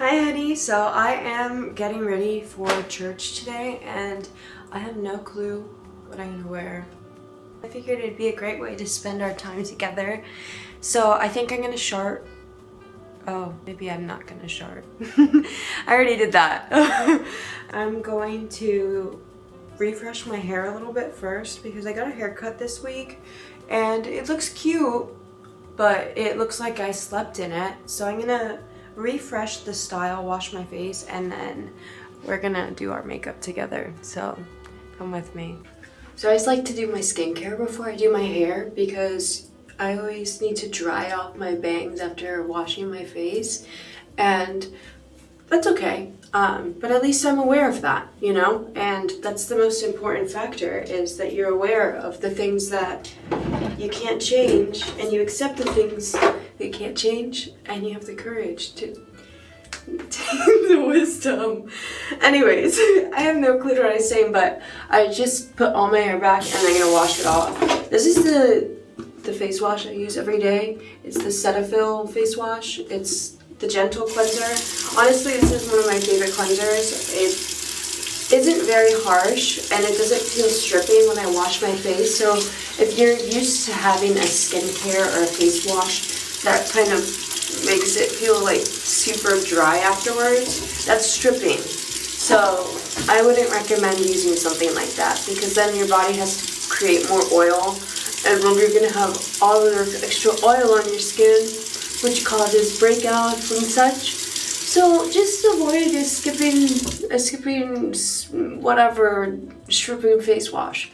Hi honey, so I am getting ready for church today and I have no clue what I'm gonna wear. I figured it'd be a great way to spend our time together. So I think I'm gonna short. Oh, maybe I'm not gonna short. I already did that. I'm going to refresh my hair a little bit first because I got a haircut this week and it looks cute, but it looks like I slept in it. So I'm gonna refresh the style, wash my face, and then we're gonna do our makeup together. So come with me. So I just like to do my skincare before I do my hair because I always need to dry off my bangs after washing my face, and that's okay. But at least I'm aware of that, you know? And that's the most important factor, is that you're aware of the things that you can't change and you accept the things that you can't change and you have the courage to take the wisdom. Anyways, I have no clue what I'm saying, but I just put all my hair back and I'm gonna wash it off. This is the face wash I use every day. It's the Cetaphil face wash. It's the gentle cleanser. Honestly, this is one of my favorite cleansers. It isn't very harsh and it doesn't feel stripping when I wash my face. So if you're used to having a skincare or a face wash that kind of makes it feel like super dry afterwards, that's stripping. So I wouldn't recommend using something like that because then your body has to create more oil, and then you're gonna have all of this extra oil on your skin, which causes breakouts and such. So just avoid a stripping face wash.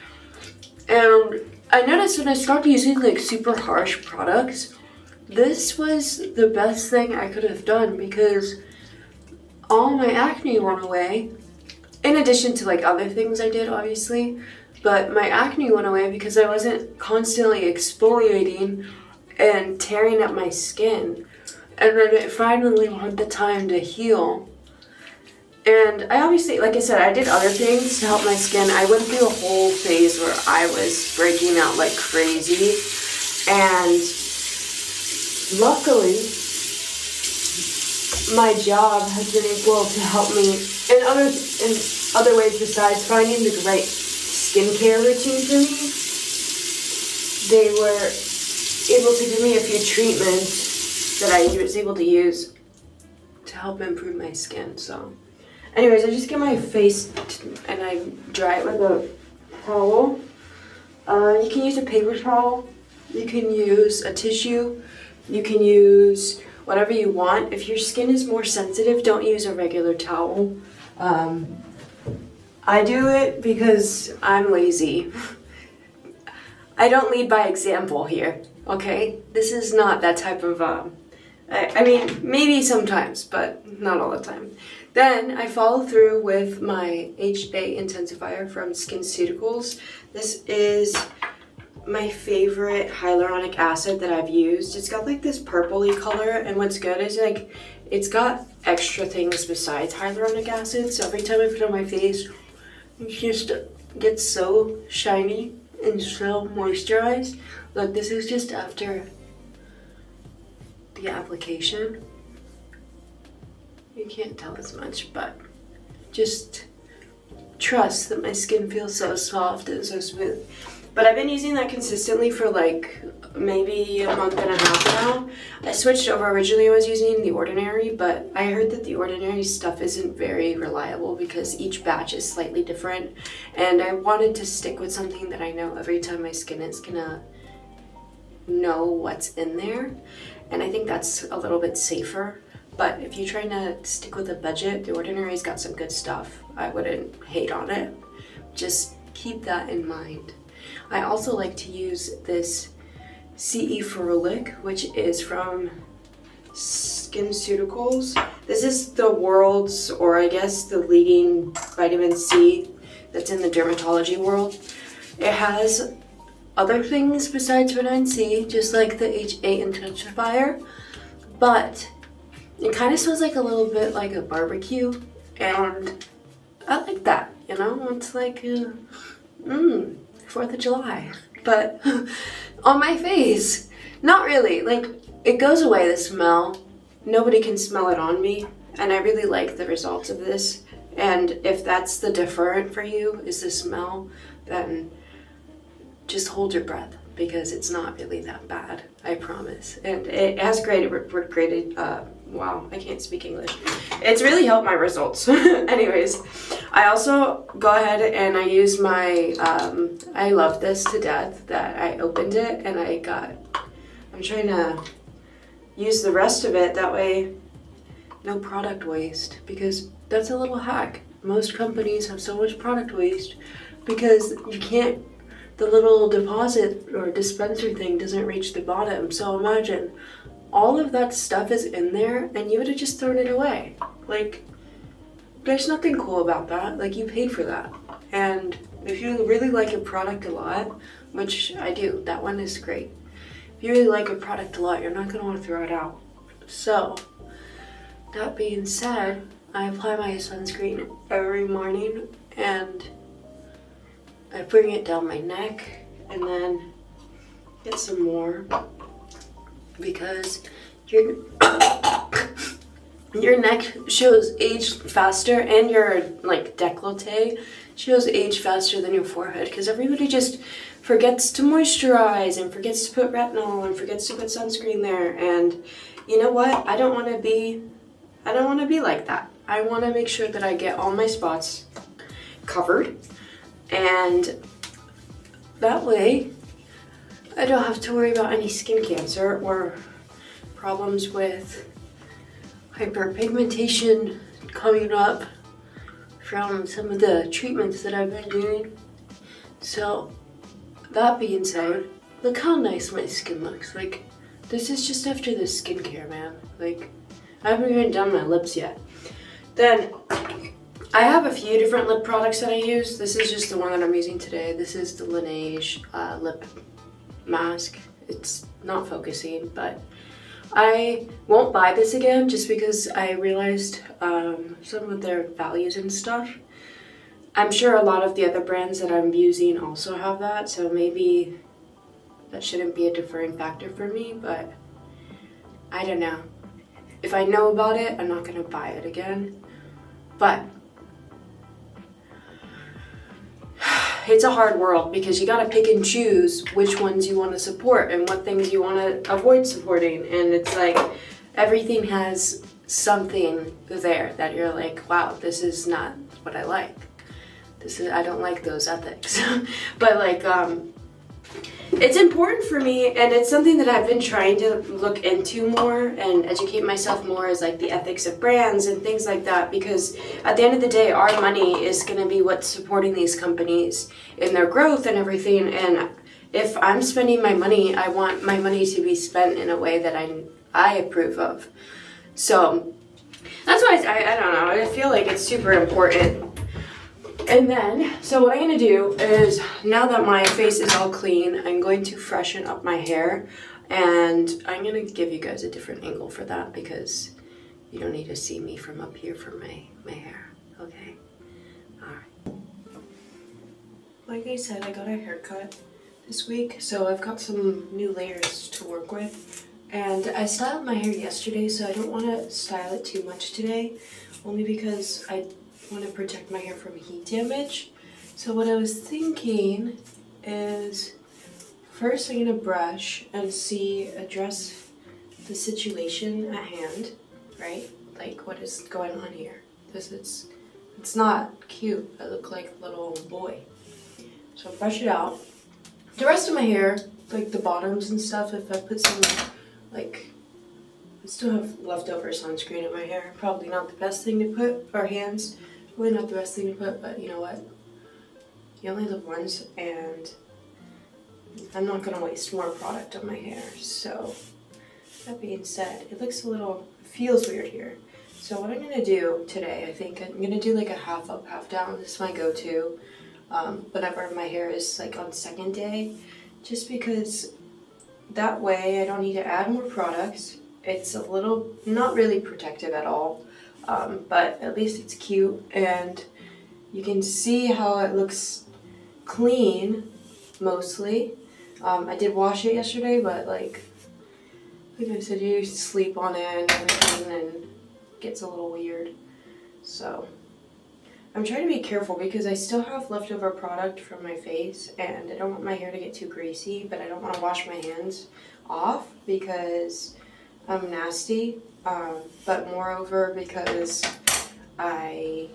And I noticed when I started using like super harsh products, this was the best thing I could have done because all my acne went away. In addition to like other things I did, obviously, but my acne went away because I wasn't constantly exfoliating and tearing up my skin. And then it finally had the time to heal. And I obviously, like I said, I did other things to help my skin. I went through a whole phase where I was breaking out like crazy. And luckily, my job has been able to help me in other ways besides finding the right skincare routine for me. They were able to give me a few treatments that I was able to use to help improve my skin. So anyways, I just get my face and I dry it with a towel. You can use a paper towel, you can use a tissue, you can use whatever you want. If your skin is more sensitive, don't use a regular towel. I do it because I'm lazy. I don't lead by example here, okay? This is not that type of, I mean, maybe sometimes, but not all the time. Then I follow through with my HA intensifier from SkinCeuticals. This is my favorite hyaluronic acid that I've used. It's got like this purpley color, and what's good is like it's got extra things besides hyaluronic acid. So every time I put it on my face, it just gets so shiny and so moisturized. Look, this is just after the application. You can't tell as much, but just trust that my skin feels so soft and so smooth. But I've been using that consistently for like maybe a month and a half now. I switched over. Originally I was using The Ordinary, but I heard that The Ordinary stuff isn't very reliable because each batch is slightly different. And I wanted to stick with something that I know every time my skin is gonna know what's in there. And I think that's a little bit safer. But if you're trying to stick with a budget, The Ordinary's got some good stuff. I wouldn't hate on it. Just keep that in mind. I also like to use this CE Ferulic, which is from SkinCeuticals. This is the world's, or I guess the leading vitamin C that's in the dermatology world. It has other things besides vitamin C, just like the HA intensifier, but it kind of smells like a little bit like a barbecue, and I like that, you know? It's like, 4th of July, but on my face. Not really, like, it goes away, the smell. Nobody can smell it on me, and I really like the results of this. And if that's the deterrent for you, is the smell, then just hold your breath, because it's not really that bad, I promise. And it has graded, wow, I can't speak English. It's really helped my results. Anyways, I also go ahead and I use my, I love this to death, that I opened it and I'm trying to use the rest of it, that way no product waste, because that's a little hack. Most companies have so much product waste because you can't, the little deposit or dispenser thing doesn't reach the bottom. So imagine all of that stuff is in there and you would have just thrown it away. Like, there's nothing cool about that. Like, you paid for that. And if you really like a product a lot, which I do, that one is great. If you really like a product a lot, you're not gonna want to throw it out. So, that being said, I apply my sunscreen every morning and I bring it down my neck and then get some more, because your neck shows age faster, and your like décolleté shows age faster than your forehead, because everybody just forgets to moisturize and forgets to put retinol and forgets to put sunscreen there. And you know what? I don't want to be like that. I want to make sure that I get all my spots covered, and that way I don't have to worry about any skin cancer or problems with hyperpigmentation coming up from some of the treatments that I've been doing. So that being said, look how nice my skin looks. Like, this is just after the skincare, man. Like, I haven't even done my lips yet. Then I have a few different lip products that I use. This is just the one that I'm using today. This is the Laneige lip mask. It's not focusing, but I won't buy this again just because I realized some of their values and stuff. I'm sure a lot of the other brands that I'm using also have that, so maybe that shouldn't be a deferring factor for me, but I don't know. If I know about it, I'm not gonna buy it again. But it's a hard world, because you gotta pick and choose which ones you want to support and what things you want to avoid supporting. And it's like everything has something there that you're like, wow, this is not what I like. I don't like those ethics. But like, it's important for me, and it's something that I've been trying to look into more and educate myself more, is like the ethics of brands and things like that, because at the end of the day, our money is going to be what's supporting these companies in their growth and everything. And if I'm spending my money, I want my money to be spent in a way that I approve of. So that's why I don't know, I feel like it's super important. And then, so what I'm going to do is, now that my face is all clean, I'm going to freshen up my hair. And I'm going to give you guys a different angle for that, because you don't need to see me from up here for my hair. Okay? Alright. Like I said, I got a haircut this week, so I've got some new layers to work with. And I styled my hair yesterday, so I don't want to style it too much today, only because I want to protect my hair from heat damage. So what I was thinking is, first I'm going to brush and address the situation at hand, right? Like, what is going on here? It's not cute. I look like a little boy. So brush it out. The rest of my hair, like the bottoms and stuff, if I put some, like, I still have leftover sunscreen in my hair. Probably not the best thing to put, or hands. Really not the best thing to put, but you know what? You only live once, and I'm not gonna waste more product on my hair. So that being said, it feels weird here. So what I'm gonna do today, I think I'm gonna do like a half up, half down. This is my go-to whenever my hair is like on second day, just because that way I don't need to add more products. It's a little, not really protective at all. But at least it's cute, and you can see how it looks clean, mostly. I did wash it yesterday, but like I said, you sleep on it and everything, and gets a little weird. So I'm trying to be careful because I still have leftover product from my face and I don't want my hair to get too greasy, but I don't want to wash my hands off because I'm nasty, but moreover because I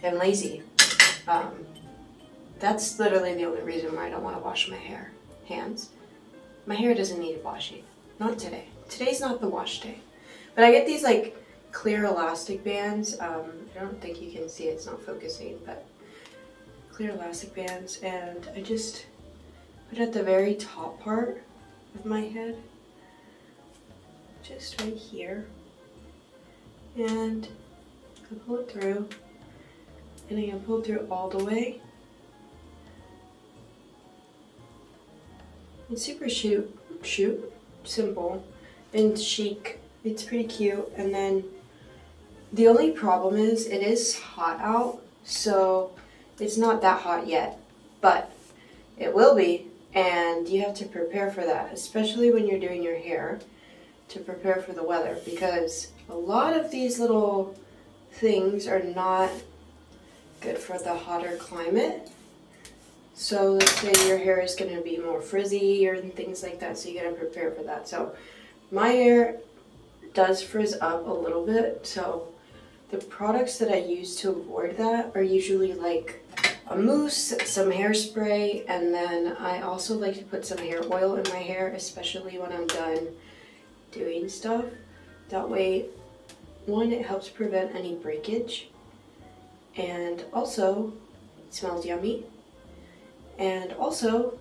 am lazy. That's literally the only reason why I don't want to wash my hands. My hair doesn't need washing. Not today. Today's not the wash day. But I get these like clear elastic bands. I don't think you can see it, it's not focusing, but clear elastic bands, and I just put it at the very top part of my head, just right here, and I pull it through, and I can pull it through all the way. It's super simple and chic. It's pretty cute. And then the only problem is it is hot out, so it's not that hot yet, but it will be, and you have to prepare for that, especially when you're doing your hair, to prepare for the weather, because a lot of these little things are not good for the hotter climate. So let's say your hair is going to be more frizzy or things like that, so you got to prepare for that. So my hair does frizz up a little bit, so the products that I use to avoid that are usually like a mousse, some hairspray, and then I also like to put some hair oil in my hair, especially when I'm done doing stuff. That way, one, it helps prevent any breakage, and also it smells yummy. And also,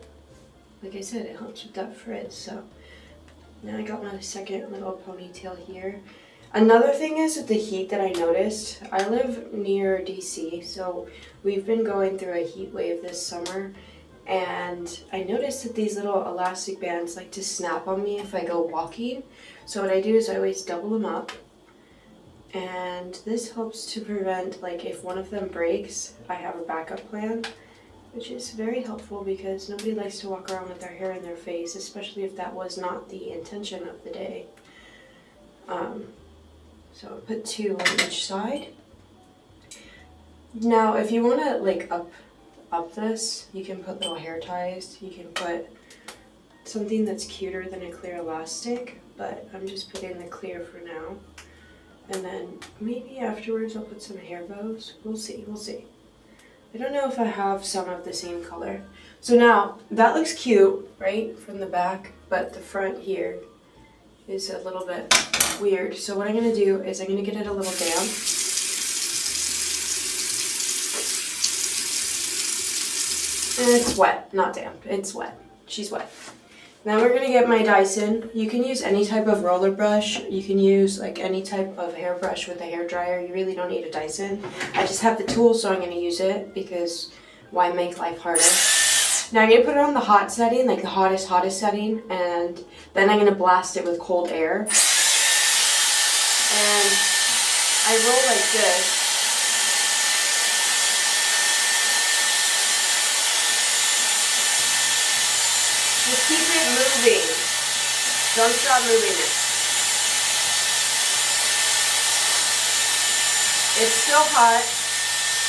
like I said, it helps with that frizz. So now I got my second little ponytail here. Another thing is with the heat that I noticed, I live near DC, so we've been going through a heat wave this summer, and I noticed that these little elastic bands like to snap on me if I go walking. So what I do is I always double them up, and this helps to prevent, like, if one of them breaks, I have a backup plan, which is very helpful because nobody likes to walk around with their hair in their face, especially if that was not the intention of the day. So I put 2 on each side. Now, if you want to like up this, you can put little hair ties. You can put something that's cuter than a clear elastic, but I'm just putting the clear for now. And then maybe afterwards I'll put some hair bows. We'll see. I don't know if I have some of the same color. So now, that looks cute, right, from the back, but the front here is a little bit weird. So what I'm going to do is I'm going to get it a little damp. And it's wet, not damp, it's wet. She's wet. Now we're going to get my Dyson. You can use any type of roller brush. You can use like any type of hairbrush with a hairdryer. You really don't need a Dyson. I just have the tool, so I'm going to use it because why make life harder? Now I'm going to put it on the hot setting, like the hottest setting, and then I'm going to blast it with cold air. And I roll like this. Just keep it moving. Don't stop moving it. It's still hot.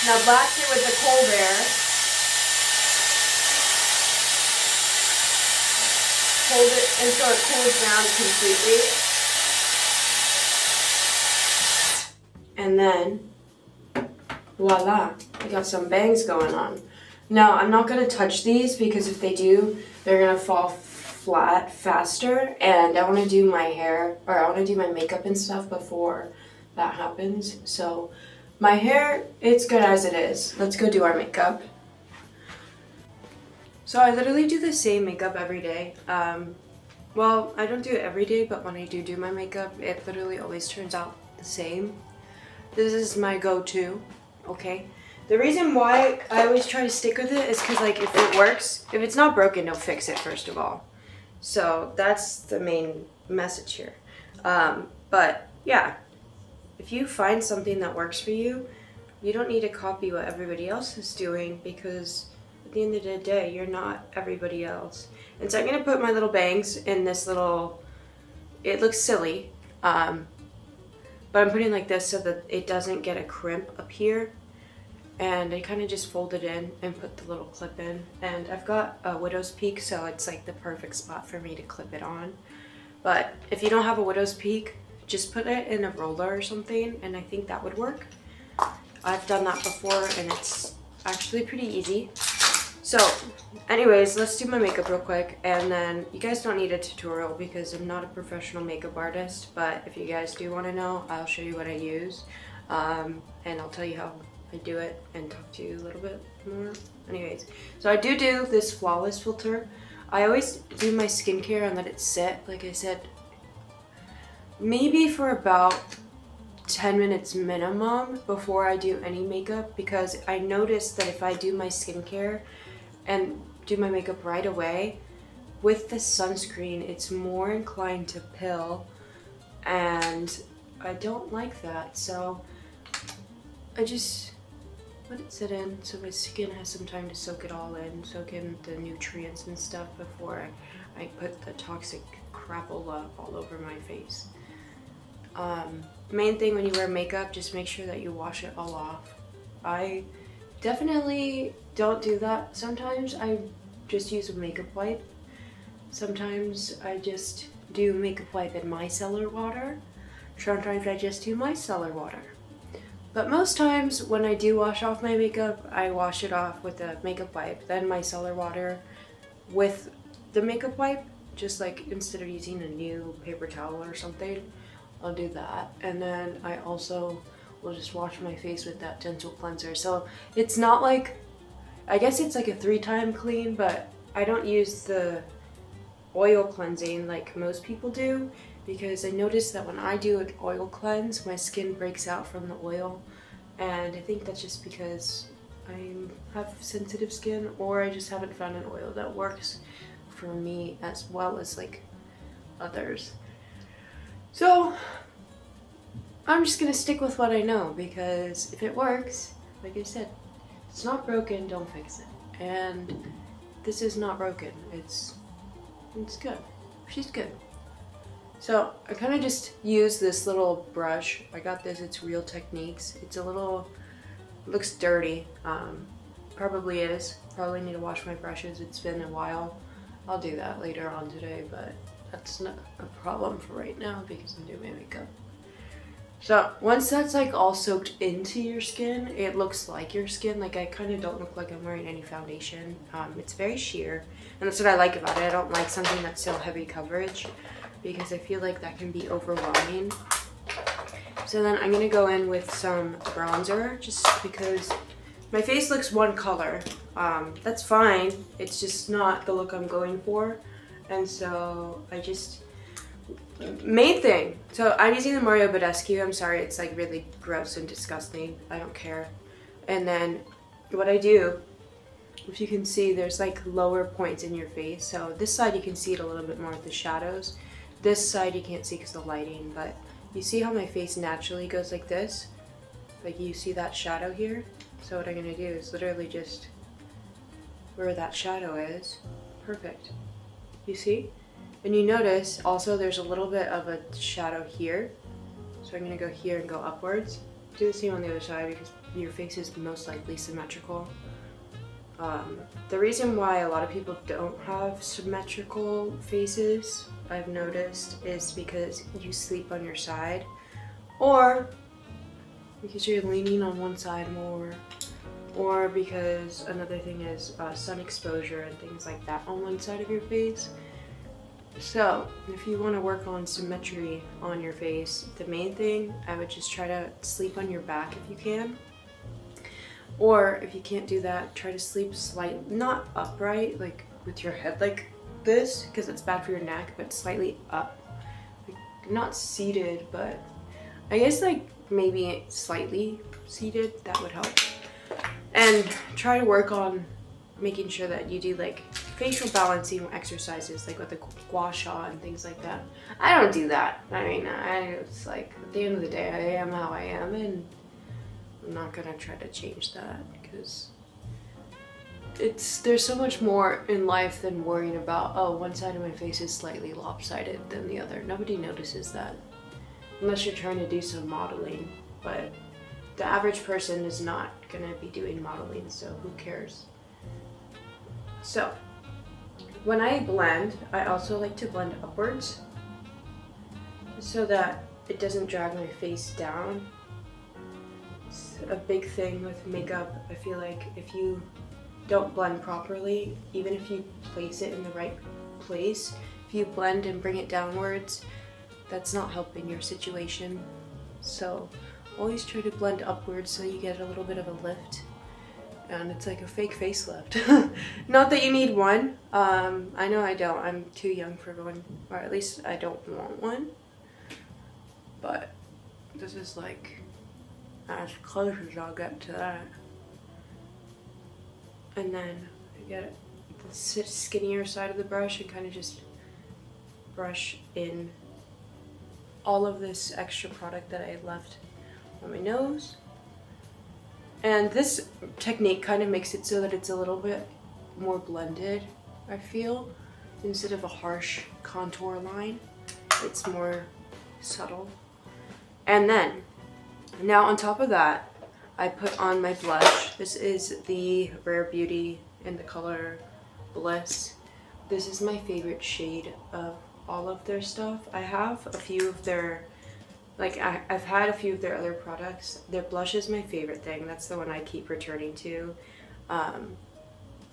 Now blast it with the cold air. Hold it until it cools down completely. And then, voila, I got some bangs going on. Now, I'm not going to touch these because if they do, they're going to fall flat faster, and I want to do my hair, or I want to do my makeup and stuff before that happens. So my hair, it's good as it is. Let's go do our makeup. So I literally do the same makeup every day. Well, I don't do it every day, but when I do my makeup, it literally always turns out the same. This is my go-to, okay? The reason why I always try to stick with it is because, like, if it works, if it's not broken, don't fix it, first of all. So that's the main message here. But yeah, if you find something that works for you, you don't need to copy what everybody else is doing, because at the end of the day, you're not everybody else. And so I'm going to put my little bangs in this little, it looks silly, but but I'm putting like this so that it doesn't get a crimp up here. And I kind of just fold it in and put the little clip in. And I've got a widow's peak, so it's like the perfect spot for me to clip it on. But if you don't have a widow's peak, just put it in a roller or something, and I think that would work. I've done that before, and it's actually pretty easy. So anyways, let's do my makeup real quick, and then you guys don't need a tutorial because I'm not a professional makeup artist, but if you guys do want to know, I'll show you what I use, and I'll tell you how I do it and talk to you a little bit more. Anyways, so I do this flawless filter. I always do my skincare and let it sit, like I said, maybe for about 10 minutes minimum before I do any makeup, because I noticed that if I do my skincare and do my makeup right away, with the sunscreen, it's more inclined to pill, and I don't like that. So I just let it sit in so my skin has some time to soak it all in, soak in the nutrients and stuff before I put the toxic crapola all over my face. Main thing when you wear makeup, just make sure that you wash it all off. I definitely don't do that. Sometimes I just use a makeup wipe. Sometimes I just do makeup wipe in micellar water. Sometimes I just do micellar water. But most times when I do wash off my makeup, I wash it off with a makeup wipe, then micellar water with the makeup wipe, just like instead of using a new paper towel or something, I'll do that. And then I also will just wash my face with that gentle cleanser. So it's not like, I guess it's like a 3-time clean, but I don't use the oil cleansing like most people do, because I noticed that when I do an oil cleanse, my skin breaks out from the oil, and I think that's just because I have sensitive skin, or I just haven't found an oil that works for me as well as like others. So I'm just gonna stick with what I know, because if it works, like I said, it's not broken, don't fix it. And this is not broken, it's good. She's good. So I kind of just use this little brush. I got this, it's Real Techniques. It's a little, looks dirty. Probably is. Probably need to wash my brushes. It's been a while. I'll do that later on today, but that's not a problem for right now because I'm doing my makeup. So once that's like all soaked into your skin, it looks like your skin. Like I kind of don't look like I'm wearing any foundation. It's very sheer, and that's what I like about it. I don't like something that's so heavy coverage, because I feel like that can be overwhelming. So then I'm gonna go in with some bronzer, just because my face looks one color. That's fine, it's just not the look I'm going for. And so I just, main thing, so I'm using the Mario Badescu. I'm sorry, it's like really gross and disgusting, I don't care. And then what I do, if you can see, there's like lower points in your face. So this side you can see it a little bit more with the shadows. This side you can't see because of the lighting, but you see how my face naturally goes like this? Like you see that shadow here? So what I'm gonna do is literally just where that shadow is. Perfect. You see? And you notice also there's a little bit of a shadow here. So I'm gonna go here and go upwards. Do the same on the other side because your face is most likely symmetrical. The reason why a lot of people don't have symmetrical faces, I've noticed, is because you sleep on your side, or because you're leaning on one side more, or because another thing is sun exposure and things like that on one side of your face. So if you want to work on symmetry on your face, the main thing, I would just try to sleep on your back if you can. Or if you can't do that, try to sleep slightly, not upright, like with your head like this, because it's bad for your neck, but slightly up. Like, not seated, but I guess like maybe slightly seated, that would help. And try to work on making sure that you do like facial balancing exercises, like with the gua sha and things like that. I don't do that. I mean, it's like at the end of the day, I am how I am, and I'm not gonna try to change that because there's so much more in life than worrying about, oh, one side of my face is slightly lopsided than the other. Nobody notices that. unless you're trying to do some modeling, but the average person is not gonna be doing modeling, so who cares? So when I blend, I also like to blend upwards so that it doesn't drag my face down. It's a big thing with makeup. I feel like if you don't blend properly, even if you place it in the right place, if you blend and bring it downwards, that's not helping your situation. So always try to blend upwards so you get a little bit of a lift, and it's like a fake facelift. Not that you need one. I know I don't. I'm too young for one, or at least I don't want one. But this is like as close as I'll get to that. And then I get the skinnier side of the brush and kind of just brush in all of this extra product that I left on my nose. And this technique kind of makes it so that it's a little bit more blended, I feel. Instead of a harsh contour line, it's more subtle. And then, now on top of that, I put on my blush. This is the Rare Beauty in the color Bliss. This is my favorite shade of all of their stuff. I have a few of their, like I've had a few of their other products. Their blush is my favorite thing. That's the one I keep returning to.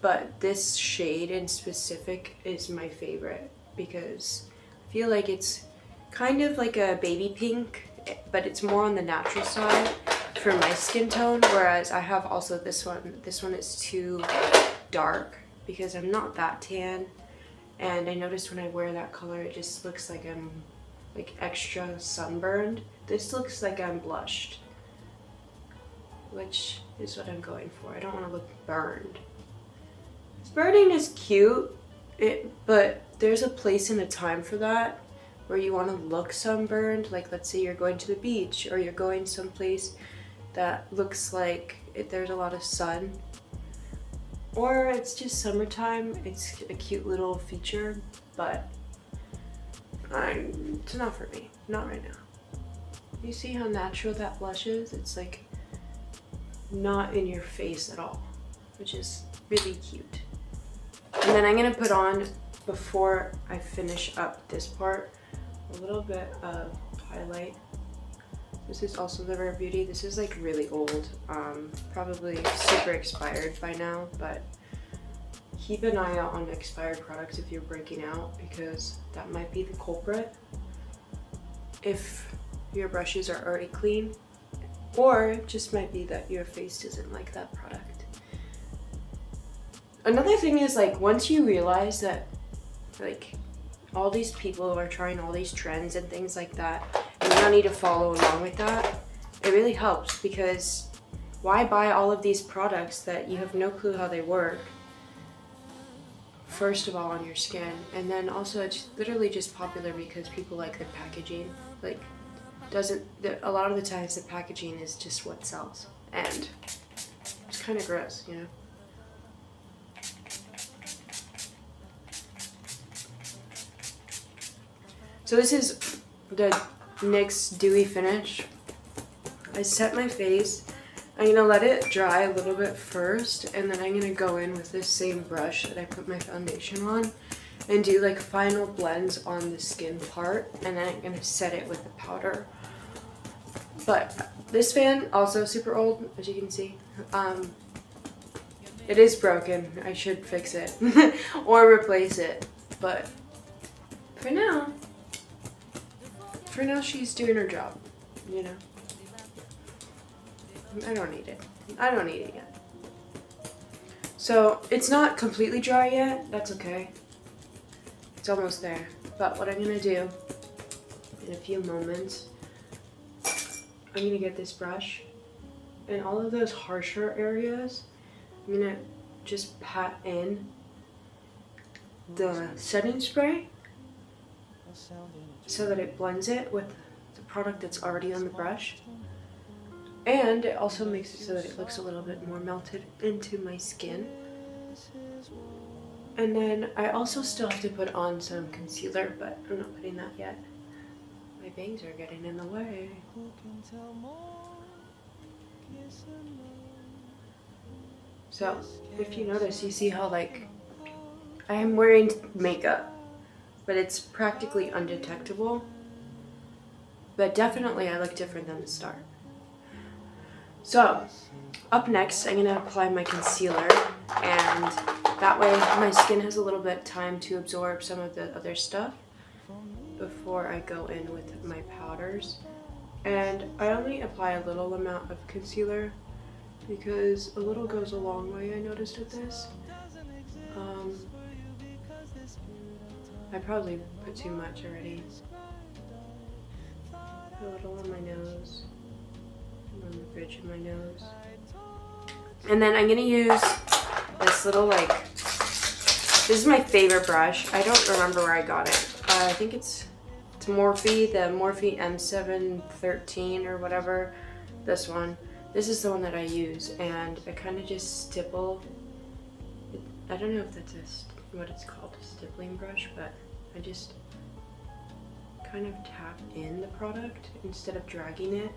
But this shade in specific is my favorite because I feel like it's kind of like a baby pink, but it's more on the natural side for my skin tone, whereas I have also this one. This one is too dark because I'm not that tan, and I noticed when I wear that color it just looks like I'm like extra sunburned. This looks like I'm blushed, which is what I'm going for. I don't want to look burned. Burning is cute, but there's a place and a time for that where you want to look sunburned. Like let's say you're going to the beach or you're going someplace that looks like there's a lot of sun, or it's just summertime. It's a cute little feature, but it's not for me. Not right now. You see how natural that blush is? It's like not in your face at all, which is really cute. And then I'm gonna put on, before I finish up this part, a little bit of highlight. This is also the Rare Beauty. This is like really old, probably super expired by now, but keep an eye out on expired products if you're breaking out, because that might be the culprit if your brushes are already clean, or it just might be that your face doesn't like that product. Another thing is, like, once you realize that like all these people are trying all these trends and things like that, and you don't need to follow along with that, it really helps, because why buy all of these products that you have no clue how they work, first of all, on your skin, and then also it's literally just popular because people like the packaging. Like, a lot of the times the packaging is just what sells, and it's kind of gross, you know? So this is the NYX Dewy Finish. I set my face. I'm gonna let it dry a little bit first, and then I'm gonna go in with this same brush that I put my foundation on and do like final blends on the skin part, and then I'm gonna set it with the powder. But this fan, also super old, as you can see. It is broken. I should fix it or replace it, but for now she's doing her job, you know? I don't need it. I don't need it yet. So it's not completely dry yet. That's okay. It's almost there. But what I'm gonna do in a few moments, I'm gonna get this brush, and all of those harsher areas, I'm gonna just pat in the setting spray so that it blends it with the product that's already on the brush. And it also makes it so that it looks a little bit more melted into my skin. And then I also still have to put on some concealer, but I'm not putting that yet. My bangs are getting in the way. So, if you notice, you see how like I am wearing makeup, but it's practically undetectable. But definitely I look different than the start. So, up next, I'm gonna apply my concealer, and that way my skin has a little bit time to absorb some of the other stuff before I go in with my powders. And I only apply a little amount of concealer because a little goes a long way, I noticed with this. I probably put too much already. Put a little on my nose, and on the bridge of my nose. And then I'm gonna use this little this is my favorite brush. I don't remember where I got it. I think it's Morphe, the Morphe M713 or whatever, this one. This is the one that I use, and I kind of just stipple. I don't know if that's what it's called, a stippling brush, but I just kind of tap in the product instead of dragging it.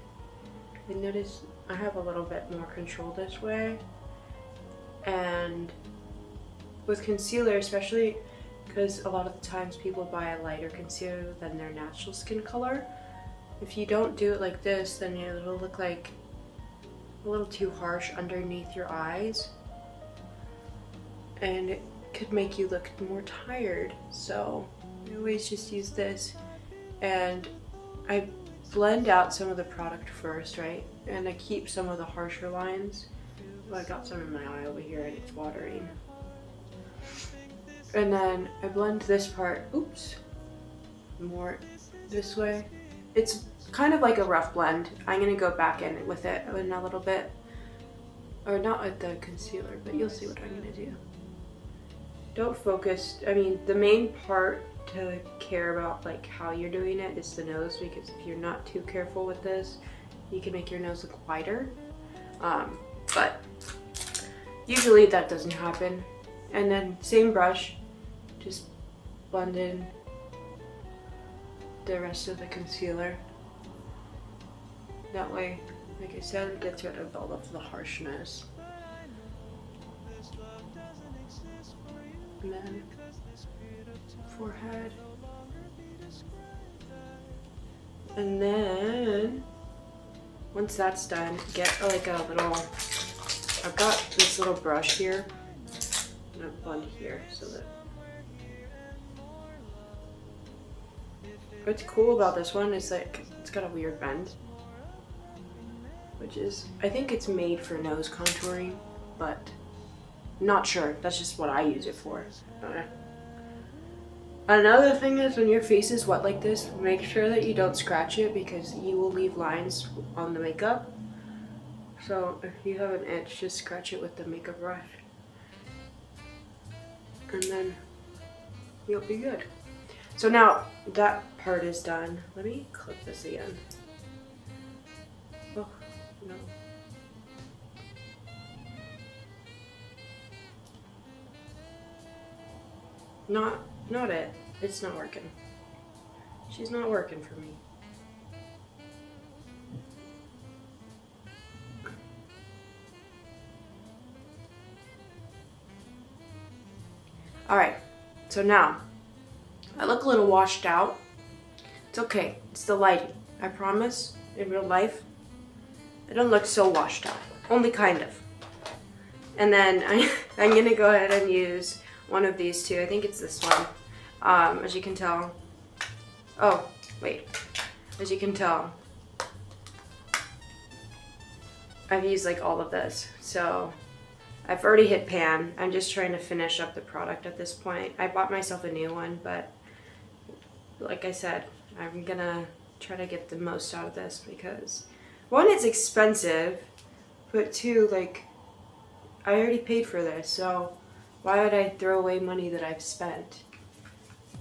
And notice I have a little bit more control this way. And with concealer, especially because a lot of the times people buy a lighter concealer than their natural skin color, if you don't do it like this, then it'll look like a little too harsh underneath your eyes, and it could make you look more tired. So I always just use this, and I blend out some of the product first, right? And I keep some of the harsher lines. Well, I got some in my eye over here and it's watering. And then I blend this part, more this way. It's kind of like a rough blend. I'm gonna go back in with it in a little bit. Or not with the concealer, but you'll see what I'm gonna do. Don't focus, the main part to care about like how you're doing it is the nose, because if you're not too careful with this, you can make your nose look wider. But usually that doesn't happen. And then same brush, just blend in the rest of the concealer. That way, like I said, it gets rid of all of the harshness. And then forehead. And then once that's done, get like a little, I've got this little brush here. I'm gonna blend here so that. What's cool about this one is like it's got a weird bend, which is, I think it's made for nose contouring, but not sure. That's just what I use it for. Another thing is, when your face is wet like this, make sure that you don't scratch it, because you will leave lines on the makeup. So if you have an itch, just scratch it with the makeup brush. And then you'll be good. So now that part is done. Let me clip this again. Oh, no. Not it. It's not working. She's not working for me. Alright, so now, I look a little washed out. It's okay, it's the lighting. I promise, in real life, I don't look so washed out. Only kind of. And then I'm gonna go ahead and use one of these two. I think it's this one. As you can tell. Oh, wait. As you can tell, I've used like all of this. So I've already hit pan. I'm just trying to finish up the product at this point. I bought myself a new one, but like I said, I'm gonna try to get the most out of this, because one, it's expensive, but two, like, I already paid for this, so why would I throw away money that I've spent?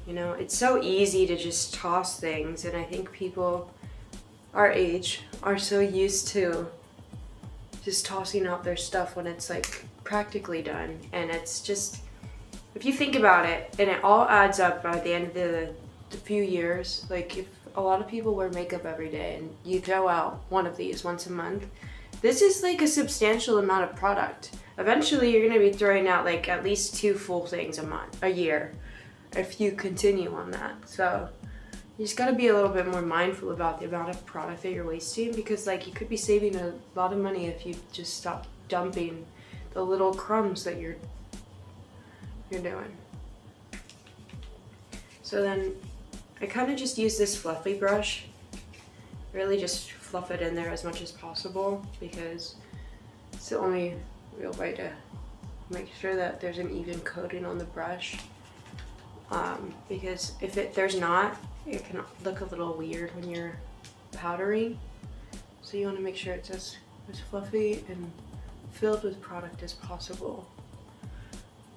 You know, it's so easy to just toss things, and I think people our age are so used to just tossing out their stuff when it's like practically done. And it's just, if you think about it, and it all adds up by the end of the few years, like if a lot of people wear makeup every day and you throw out one of these once a month. This is like a substantial amount of product. Eventually you're gonna be throwing out like at least 2 full things a year, if you continue on that. So you just gotta be a little bit more mindful about the amount of product that you're wasting, because like you could be saving a lot of money if you just stop dumping the little crumbs that you're doing. So then I kind of just use this fluffy brush, really just fluff it in there as much as possible, because it's the only real way to make sure that there's an even coating on the brush. Because if there's not, it can look a little weird when you're powdering. So you want to make sure it's as fluffy and filled with product as possible.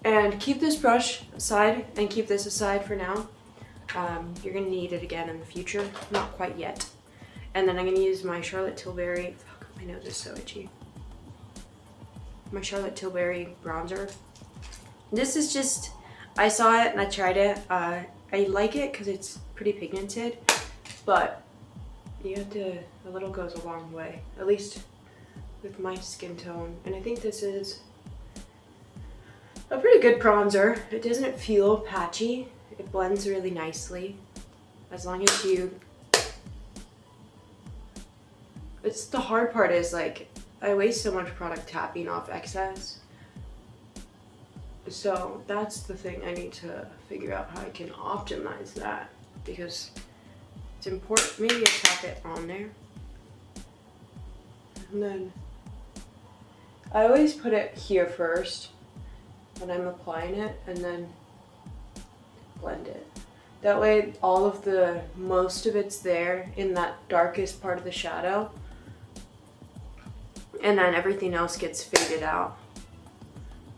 And keep this brush aside and keep this aside for now. You're gonna need it again in the future, not quite yet. And then I'm gonna use my Charlotte Tilbury, fuck, my nose is so itchy. My Charlotte Tilbury bronzer. This is just, I saw it and I tried it. I like it because it's pretty pigmented, but you have to, a little goes a long way, at least with my skin tone. And I think this is a pretty good bronzer. It doesn't feel patchy. It blends really nicely, as long as you, it's the hard part is like, I waste so much product tapping off excess. So that's the thing I need to figure out how I can optimize that, because it's important. Maybe I tap it on there. And then I always put it here first when I'm applying it, and then blend it. That way all of the, most of it's there in that darkest part of the shadow, and then everything else gets faded out.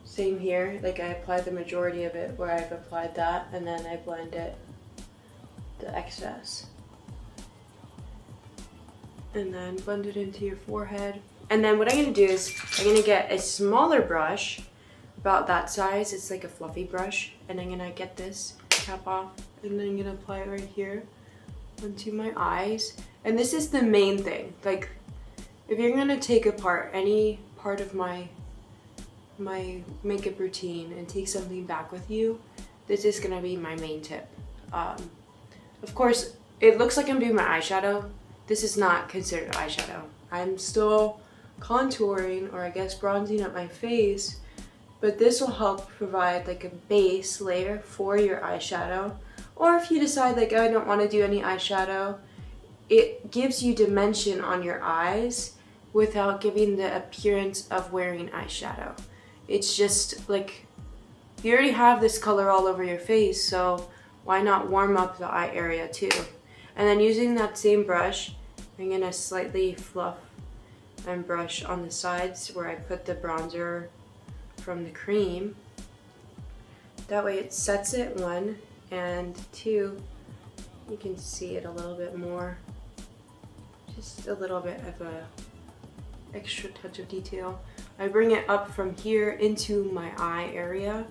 Same here, like I apply the majority of it where I've applied that, and then I blend it, the excess. And then blend it into your forehead. And then what I'm gonna do is, I'm gonna get a smaller brush, about that size, it's like a fluffy brush, and I'm gonna get this, cap off, and then I'm gonna apply it right here onto my eyes. And this is the main thing, like if you're gonna take apart any part of my makeup routine and take something back with you, this is gonna be my main tip. Of course, it looks like I'm doing my eyeshadow. This is not considered eyeshadow. I'm still contouring, or I guess bronzing up my face, but this will help provide like a base layer for your eyeshadow. Or if you decide like, oh, I don't want to do any eyeshadow, it gives you dimension on your eyes without giving the appearance of wearing eyeshadow. It's just like, you already have this color all over your face, so why not warm up the eye area too? And then using that same brush, I'm gonna slightly fluff and brush on the sides where I put the bronzer from the cream. That way it sets it, 1, and 2, you can see it a little bit more. Just a little bit of a extra touch of detail. I bring it up from here into my eye area.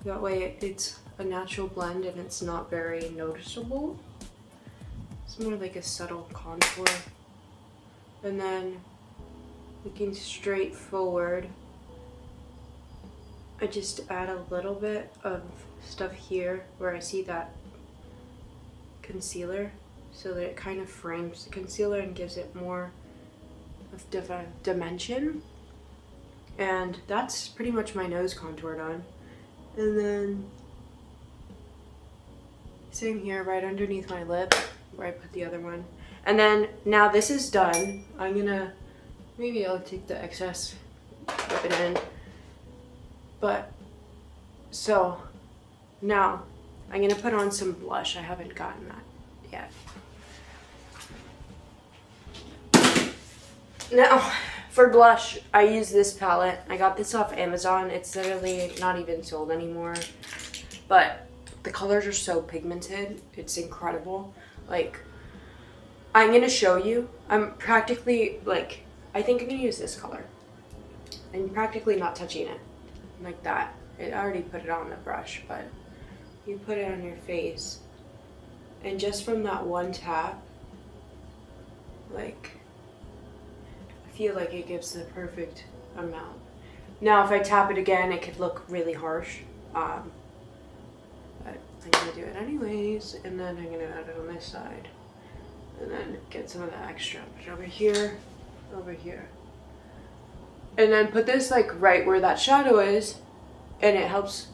That way it's a natural blend and it's not very noticeable. It's more like a subtle contour. And then looking straight forward, I just add a little bit of stuff here where I see that concealer, so that it kind of frames the concealer and gives it more of dimension. And that's pretty much my nose contour done. And then same here, right underneath my lip where I put the other one. And then now this is done, I'm gonna, maybe I'll take the excess, rub it in. But, so, now, I'm gonna put on some blush. I haven't gotten that yet. Now, for blush, I use this palette. I got this off Amazon. It's literally not even sold anymore. But the colors are so pigmented. It's incredible. Like, I'm gonna show you. I'm practically, like, I think I'm gonna use this color. I'm practically not touching it. Like that. I already put it on the brush, but you put it on your face And just from that one tap, like, I feel like it gives the perfect amount. Now, if I tap it again, it could look really harsh. But I'm gonna do it anyways, and then I'm gonna add it on this side. And then get some of the extra over here, over here. And then put this like right where that shadow is, and it helps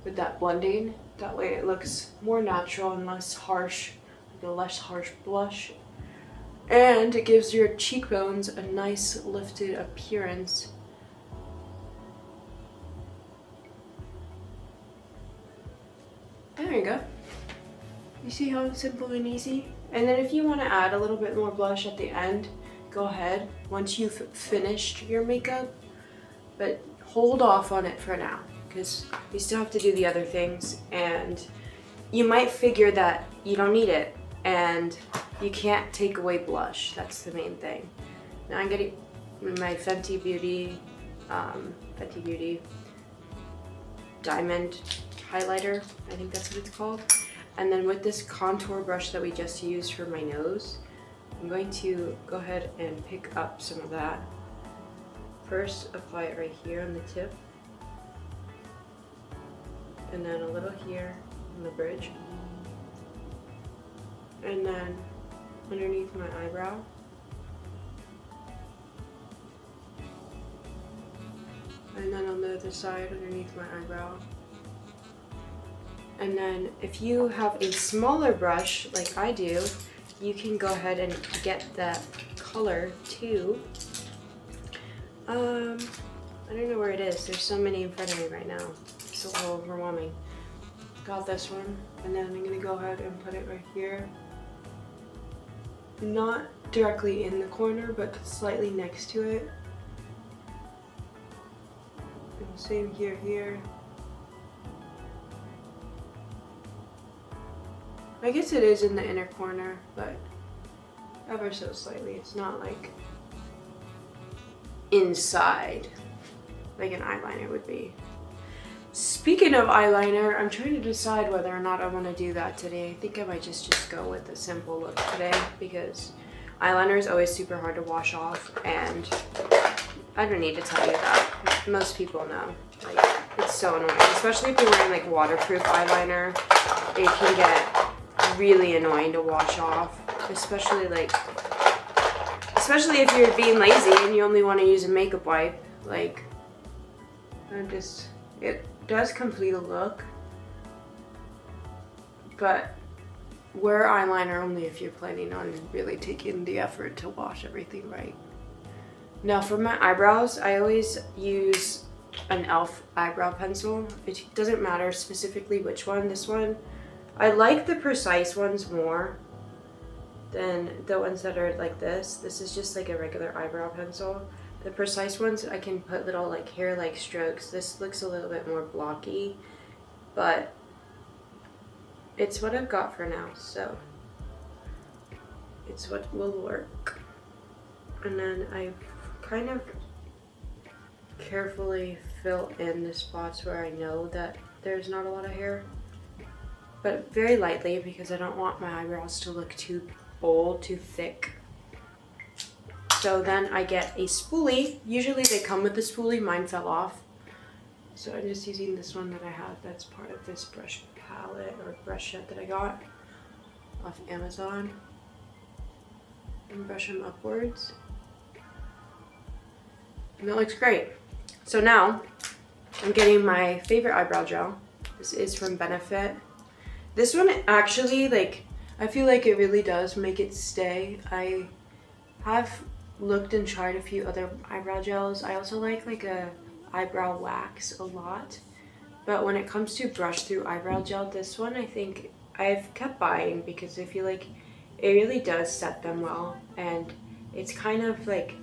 with that blending. That way it looks more natural and less harsh, like a less harsh blush. And it gives your cheekbones a nice lifted appearance. There you go. You see how simple and easy? And then if you want to add a little bit more blush at the end, go ahead once you've finished your makeup, but hold off on it for now because you still have to do the other things, and you might figure that you don't need it and you can't take away blush. That's the main thing. Now I'm getting my Fenty Beauty Diamond highlighter, I think that's what it's called. And then with this contour brush that we just used for my nose, I'm going to go ahead and pick up some of that. First, apply it right here on the tip. And then a little here on the bridge. And then underneath my eyebrow. And then on the other side, underneath my eyebrow. And then if you have a smaller brush like I do, you can go ahead and get that color too. I don't know where it is. There's so many in front of me right now. It's so overwhelming. Got this one, and then I'm gonna go ahead and put it right here. Not directly in the corner, but slightly next to it. And same here. I guess it is in the inner corner, but ever so slightly. It's not like inside, like an eyeliner would be. Speaking of eyeliner, I'm trying to decide whether or not I want to do that today. I think I might just go with a simple look today because eyeliner is always super hard to wash off, and I don't need to tell you that. Most people know. Like, it's so annoying, especially if you're wearing like waterproof eyeliner. It can get really annoying to wash off, especially if you're being lazy and you only want to use a makeup wipe. Like, it does complete a look, but wear eyeliner only if you're planning on really taking the effort to wash everything right. Now for my eyebrows, I always use an e.l.f. eyebrow pencil. It doesn't matter specifically which one. This one, I like the precise ones more than the ones that are like this. This is just like a regular eyebrow pencil. The precise ones, I can put little like hair-like strokes. This looks a little bit more blocky, but it's what I've got for now, so it's what will work. And then I kind of carefully fill in the spots where I know that there's not a lot of hair, but very lightly because I don't want my eyebrows to look too bold, too thick. So then I get a spoolie. Usually they come with a spoolie. Mine fell off. So I'm just using this one that I have that's part of this brush palette or brush set that I got off Amazon. And brush them upwards. And that looks great. So now I'm getting my favorite eyebrow gel. This is from Benefit. This one actually, like, I feel like it really does make it stay. I have looked and tried a few other eyebrow gels. I also like a eyebrow wax a lot. But when it comes to brush through eyebrow gel, this one I think I've kept buying because I feel like it really does set them well. And it's kind of like,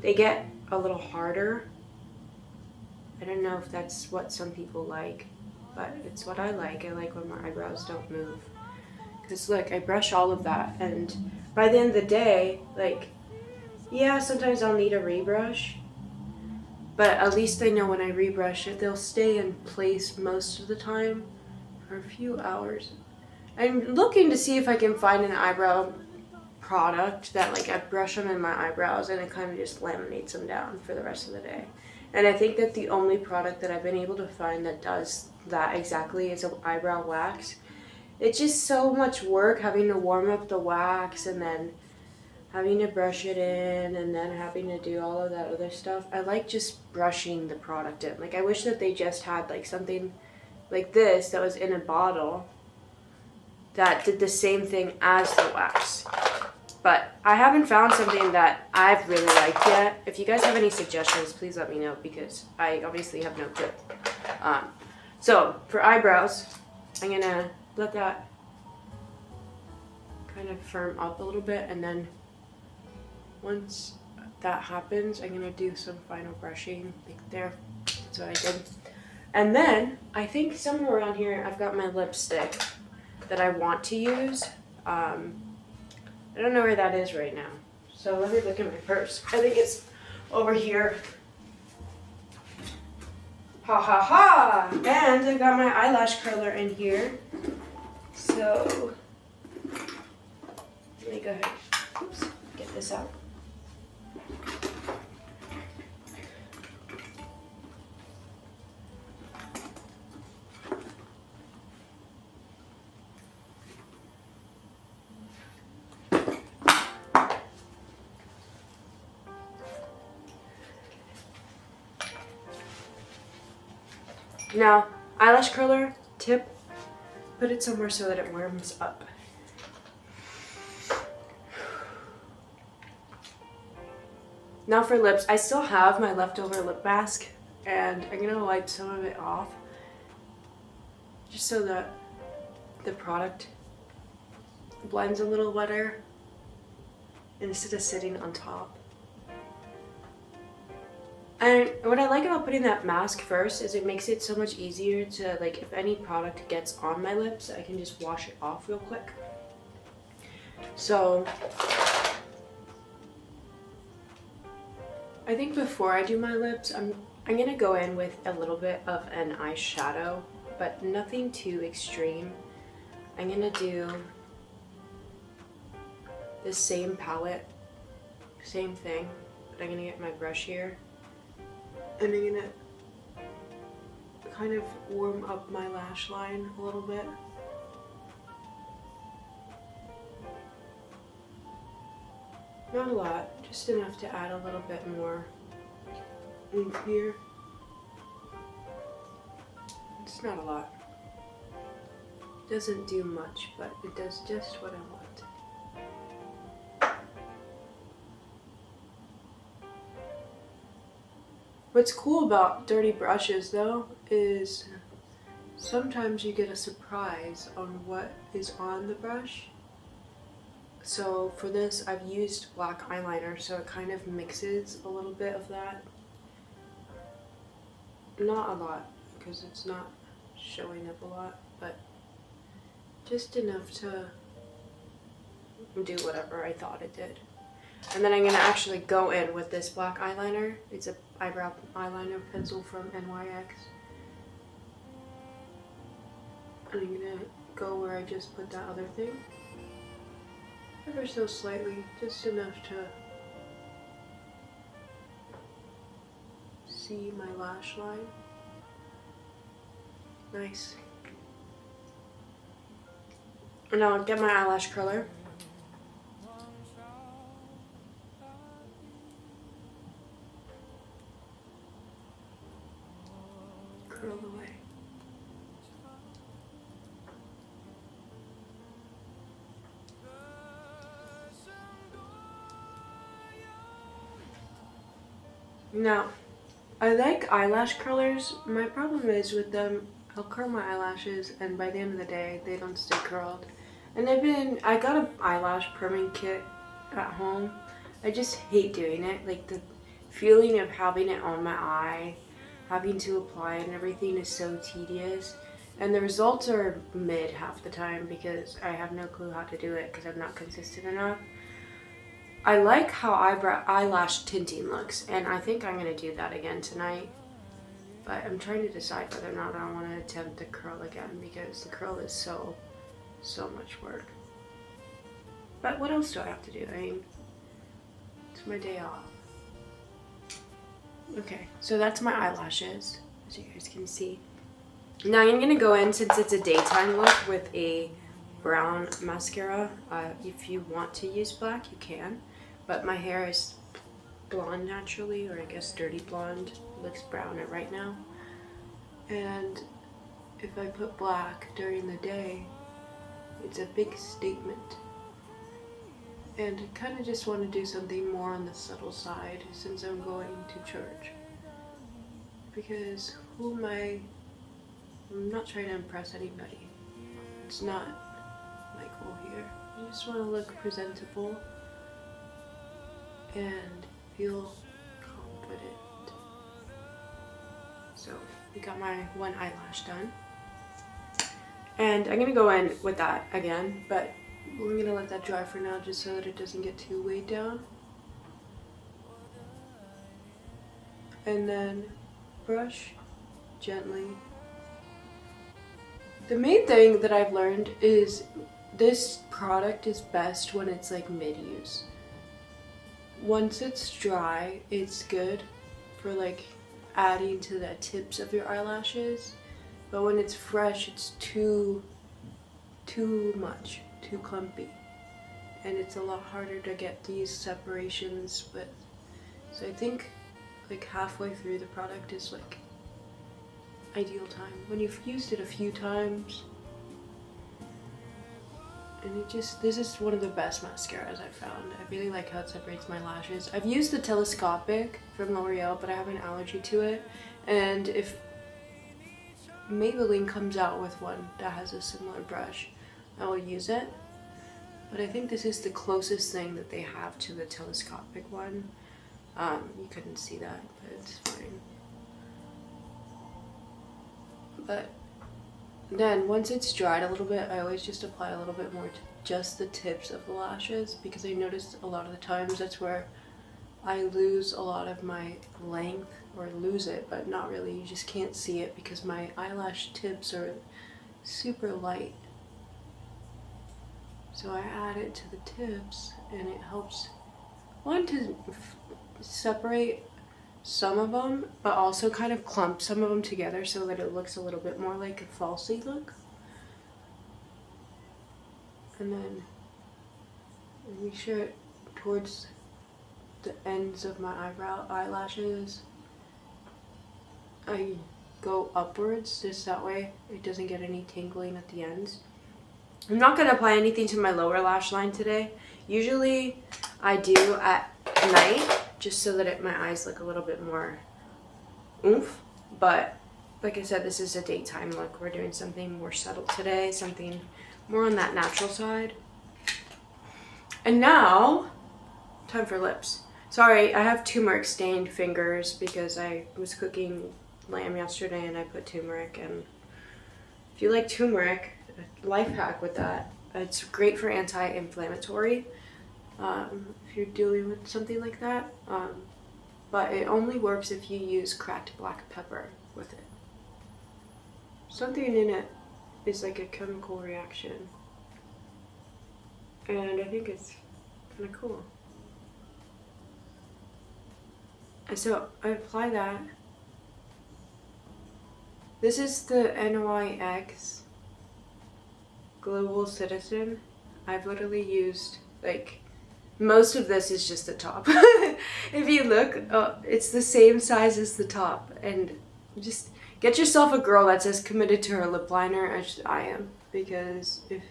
they get a little harder. I don't know if that's what some people like, but it's what I like. I like when my eyebrows don't move. Because look, I brush all of that, and by the end of the day, like, yeah, sometimes I'll need a rebrush, but at least I know when I rebrush it, they'll stay in place most of the time for a few hours. I'm looking to see if I can find an eyebrow product that like I brush them in my eyebrows and it kind of just laminates them down for the rest of the day. And I think that the only product that I've been able to find that does that exactly is an eyebrow wax. It's just so much work having to warm up the wax and then having to brush it in and then having to do all of that other stuff. I like just brushing the product in. Like I wish that they just had like something like this that was in a bottle that did the same thing as the wax. But I haven't found something that I've really liked yet. If you guys have any suggestions, please let me know because I obviously have no clue. So for eyebrows, I'm gonna let that kind of firm up a little bit, and then once that happens, I'm gonna do some final brushing like there. That's what I did. And then I think somewhere around here I've got my lipstick that I want to use. I don't know where that is right now. So let me look in my purse. I think it's over here. Ha ha ha! And I got my eyelash curler in here. So let me go ahead. Oops, get this out. Now, eyelash curler tip, put it somewhere so that it warms up. Now for lips, I still have my leftover lip mask and I'm gonna wipe some of it off just so that the product blends a little better instead of sitting on top. And what I like about putting that mask first is it makes it so much easier to, like, if any product gets on my lips, I can just wash it off real quick. So I think before I do my lips, I'm gonna go in with a little bit of an eyeshadow, but nothing too extreme. I'm gonna do the same palette, same thing, but I'm gonna get my brush here. And I'm gonna kind of warm up my lash line a little bit. Not a lot, just enough to add a little bit more in here. It's not a lot. Doesn't do much, but it does just what I want. What's cool about dirty brushes though is sometimes you get a surprise on what is on the brush. So for this I've used black eyeliner, so it kind of mixes a little bit of that. Not a lot because it's not showing up a lot, but just enough to do whatever I thought it did. And then I'm going to actually go in with this black eyeliner. It's a eyebrow eyeliner pencil from NYX. And I'm going to go where I just put that other thing. Ever so slightly, just enough to see my lash line. Nice. And now I'll get my eyelash curler. Curl away. Now, I like eyelash curlers. My problem is with them, I'll curl my eyelashes and by the end of the day, they don't stay curled. And I got an eyelash perming kit at home. I just hate doing it. Like the feeling of having it on my eye, having to apply it and everything is so tedious. And the results are mid half the time because I have no clue how to do it because I'm not consistent enough. I like how eyelash tinting looks, and I think I'm going to do that again tonight. But I'm trying to decide whether or not I want to attempt the curl again because the curl is so so much work. But what else do I have to do? I mean, it's my day off. Okay, so that's my eyelashes, as you guys can see. Now I'm gonna go in, since it's a daytime look, with a brown mascara. If you want to use black, you can. But my hair is blonde naturally, or I guess dirty blonde. It looks browner right now. And if I put black during the day, it's a big statement. And I kind of just want to do something more on the subtle side since I'm going to church. Because I'm not trying to impress anybody. It's not my goal here. I just want to look presentable and feel confident. So we got my one eyelash done. And I'm gonna go in with that again, but we're gonna let that dry for now just so that it doesn't get too weighed down. And then brush gently. The main thing that I've learned is this product is best when it's like mid-use. Once it's dry, it's good for like adding to the tips of your eyelashes, but when it's fresh, it's too much, too clumpy, and it's a lot harder to get these separations with. So I think like halfway through the product is like ideal time when you've used it a few times. And this is one of the best mascaras I've found. I really like how it separates my lashes. I've used the telescopic from L'Oreal, but I have an allergy to it. And if Maybelline comes out with one that has a similar brush, I will use it. But I think this is the closest thing that they have to the telescopic one. You couldn't see that, but it's fine. But then once it's dried a little bit, I always just apply a little bit more to just the tips of the lashes, because I noticed a lot of the times that's where I lose a lot of my length, or lose it, but not really. You just can't see it because my eyelash tips are super light. So I add it to the tips, and it helps, one, to separate some of them, but also kind of clump some of them together so that it looks a little bit more like a falsy look. And then make sure towards the ends of my eyelashes, I go upwards, just that way it doesn't get any tingling at the ends. I'm not going to apply anything to my lower lash line today. Usually I do at night, just so that my eyes look a little bit more oomph. But like I said, this is a daytime look. We're doing something more subtle today, something more on that natural side. And now, time for lips. Sorry, I have turmeric stained fingers because I was cooking lamb yesterday and I put turmeric. And if you like turmeric, a life hack with that, it's great for anti-inflammatory. If you're dealing with something like that, but it only works if you use cracked black pepper with it. Something in it is like a chemical reaction, and I think it's kind of cool. And so I apply that. This is the NYX Global Citizen. I've literally used like most of this is just the top. If you look, it's the same size as the top. And just get yourself a girl that's as committed to her lip liner as I am. Because if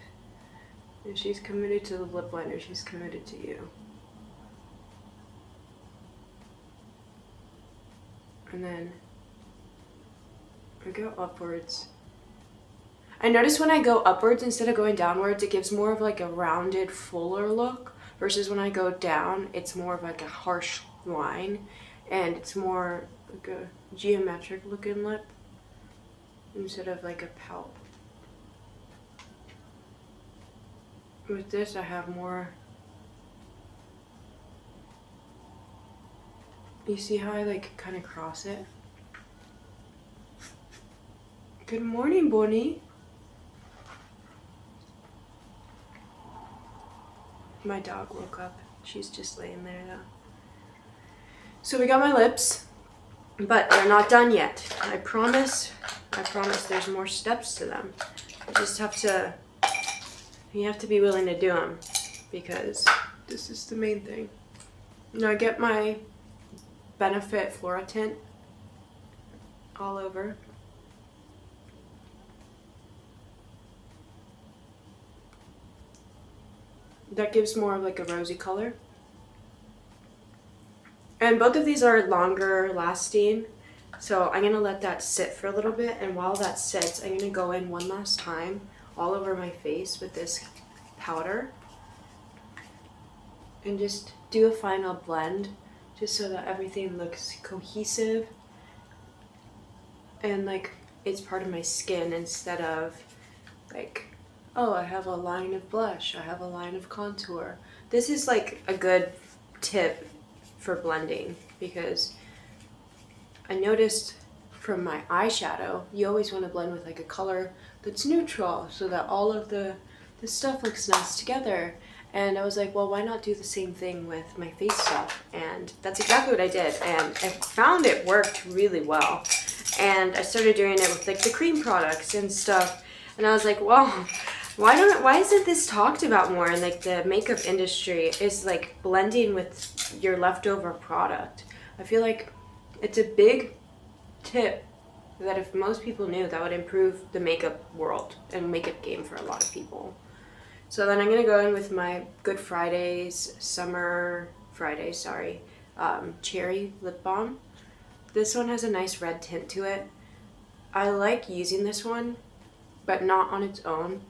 she's committed to the lip liner, she's committed to you. And then I go upwards. I notice when I go upwards instead of going downwards, it gives more of like a rounded, fuller look. Versus when I go down, it's more of like a harsh line, and it's more like a geometric looking lip instead of like a pout. With this, I have more. You see how I like kind of cross it? Good morning, Bonnie. My dog woke up. She's just laying there though. So we got my lips, but they're not done yet. I promise there's more steps to them. You have to be willing to do them, because this is the main thing. Now I get my Benefit Flora tint all over. That gives more of like a rosy color. And both of these are longer lasting, so I'm gonna let that sit for a little bit, and while that sits, I'm gonna go in one last time all over my face with this powder and just do a final blend, just so that everything looks cohesive and like it's part of my skin, instead of like, oh, I have a line of blush, I have a line of contour. This is like a good tip for blending, because I noticed from my eyeshadow, you always want to blend with like a color that's neutral, so that all of the stuff looks nice together. And I was like, well, why not do the same thing with my face stuff? And that's exactly what I did, and I found it worked really well. And I started doing it with like the cream products and stuff, and I was like, well, why isn't this talked about more in like the makeup industry, is like blending with your leftover product. I feel like it's a big tip that if most people knew, that would improve the makeup world and makeup game for a lot of people. So then I'm gonna go in with my Good Friday's Cherry Lip Balm. This one has a nice red tint to it. I like using this one, but not on its own,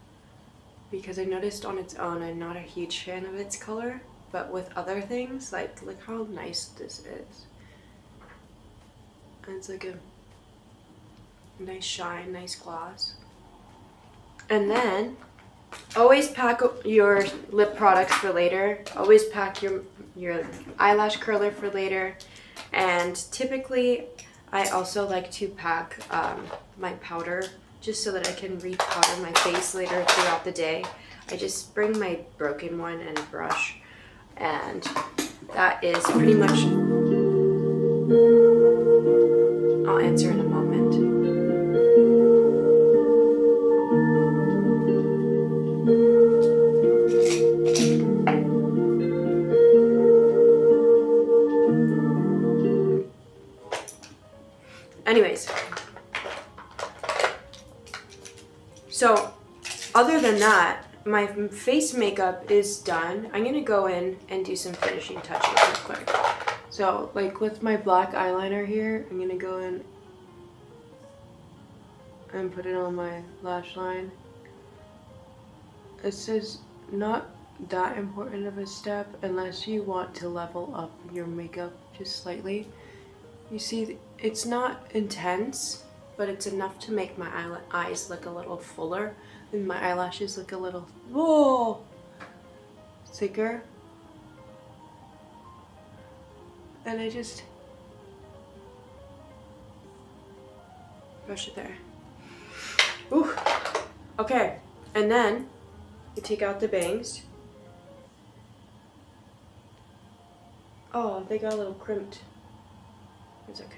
because I noticed on its own I'm not a huge fan of its color, but with other things, like look how nice this is. And it's like a nice shine, nice gloss. And then always pack your lip products for later. Always pack your eyelash curler for later. And typically I also like to pack my powder, just so that I can re-powder my face later throughout the day. I just bring my broken one and a brush, and that is pretty much. I'll answer in a moment. Anyways, so other than that, my face makeup is done. I'm gonna go in and do some finishing touches real quick. So like with my black eyeliner here, I'm gonna go in and put it on my lash line. This is not that important of a step unless you want to level up your makeup just slightly. You see, it's not intense, but it's enough to make my eyes look a little fuller and my eyelashes look a little thicker. And I just brush it there. Ooh. Okay, and then you take out the bangs. Oh, they got a little crimped. It's okay.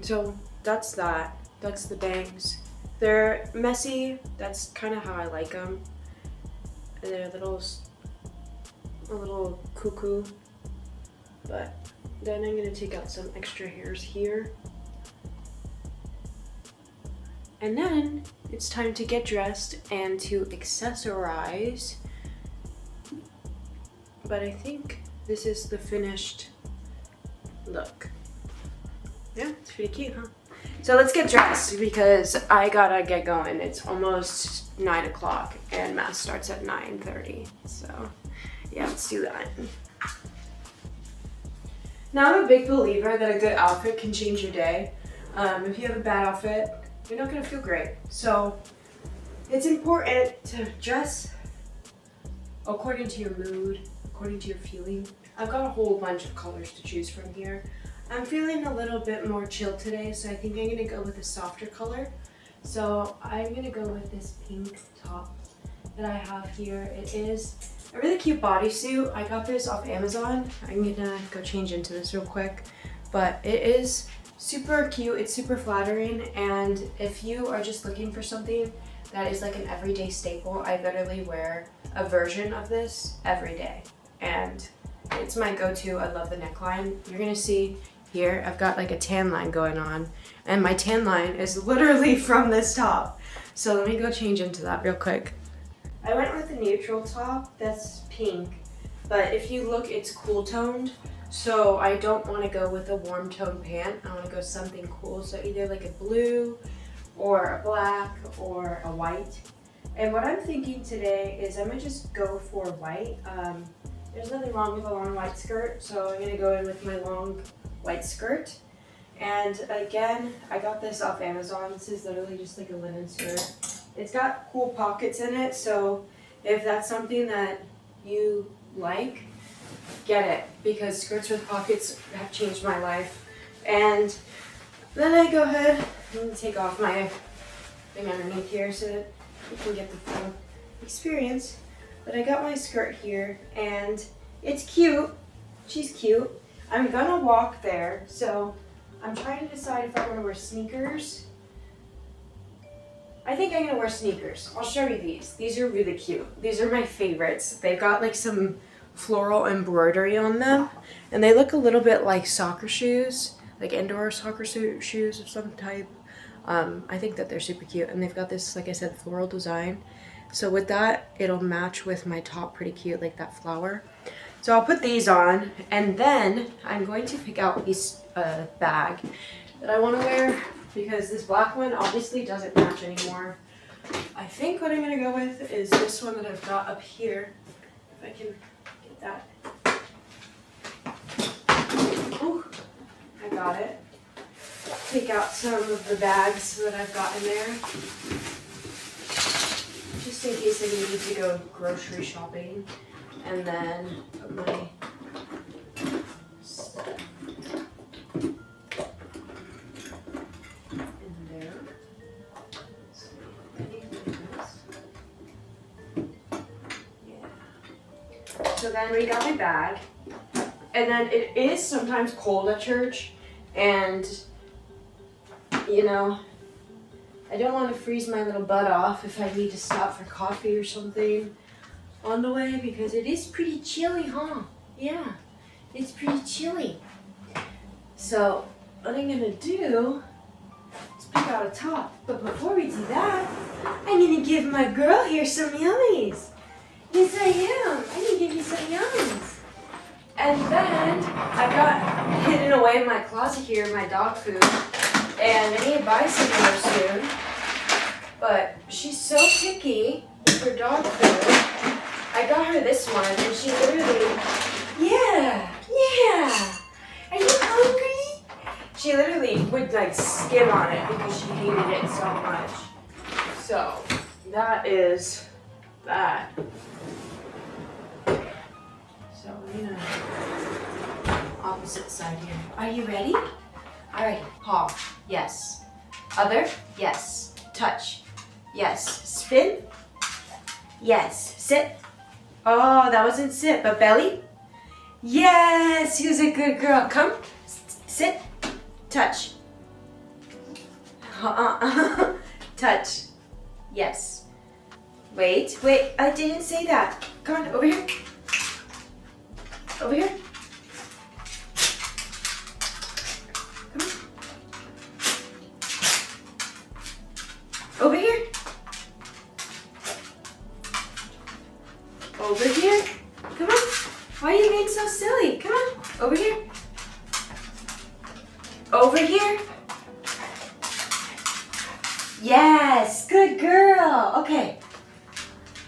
So that's that. That's the bangs. They're messy. That's kind of how I like them. And they're a little cuckoo. But then I'm gonna take out some extra hairs here. And then it's time to get dressed and to accessorize. But I think this is the finished look. Yeah, it's pretty cute, huh? So let's get dressed because I gotta get going. It's almost 9 o'clock and mass starts at 9:30. So yeah, let's do that. Now I'm a big believer that a good outfit can change your day. If you have a bad outfit, you're not gonna feel great. So it's important to dress according to your mood, according to your feeling. I've got a whole bunch of colors to choose from here. I'm feeling a little bit more chill today, so I think I'm gonna go with a softer color. So I'm gonna go with this pink top that I have here. It is a really cute bodysuit. I got this off Amazon. I'm gonna go change into this real quick. But it is super cute, it's super flattering, and if you are just looking for something that is like an everyday staple, I literally wear a version of this every day. And it's my go-to. I love the neckline. You're gonna see here, I've got like a tan line going on, and my tan line is literally from this top. So let me go change into that real quick. I went with a neutral top that's pink, but if you look, it's cool toned. So I don't want to go with a warm tone pant. I want to go something cool. So either like a blue or a black or a white. And what I'm thinking today is I'm going to just go for white. There's nothing wrong with a long white skirt. So I'm going to go in with my long white skirt. And again, I got this off Amazon. This is literally just like a linen skirt. It's got cool pockets in it. So if that's something that you like, get it, because skirts with pockets have changed my life. And then I go ahead and take off my thing underneath here so that you can get the full experience. But I got my skirt here and it's cute. She's cute. I'm gonna walk there, so I'm trying to decide if I want to wear sneakers. I think I'm gonna wear sneakers. I'll show you these. These are really cute. These are my favorites. They've got like some floral embroidery on them, and they look a little bit like soccer shoes, like indoor soccer shoes of some type. I think that they're super cute, and they've got this, like I said, floral design. So with that, it'll match with my top pretty cute, like that flower. So I'll put these on, and then I'm going to pick out this bag that I want to wear, because this black one obviously doesn't match anymore. I think what I'm going to go with is this one that I've got up here, if I can get that. Oh, I got it. Take out some of the bags that I've got in there, just in case I need to go grocery shopping. And then put my stuff in there. Yeah. So then we got my bag. And then it is sometimes cold at church, and you know, I don't want to freeze my little butt off if I need to stop for coffee or something on the way, because it is pretty chilly, huh? Yeah, it's pretty chilly. So what I'm gonna do is pick out a top. But before we do that, I'm gonna give my girl here some yummies. Yes, I am. I'm gonna give you some yummies. And then I've got hidden away in my closet here my dog food, and I need to buy some more soon. But she's so picky for dog food. I got her this one, and she literally, yeah. Are you hungry? She literally would like skim on it because she hated it so much. So that is that. So we're gonna opposite side here. Are you ready? All right, paw, yes. Other, yes. Touch, yes. Spin, yes. Sit. Oh, that wasn't sit, but belly? Yes, who's a good girl? Come, sit, touch. Touch, yes. Wait, I didn't say that. Come on, over here. Over here. Come on. Over here. Over here. Come on. Why are you being so silly? Come on. Over here. Over here. Yes. Good girl. Okay.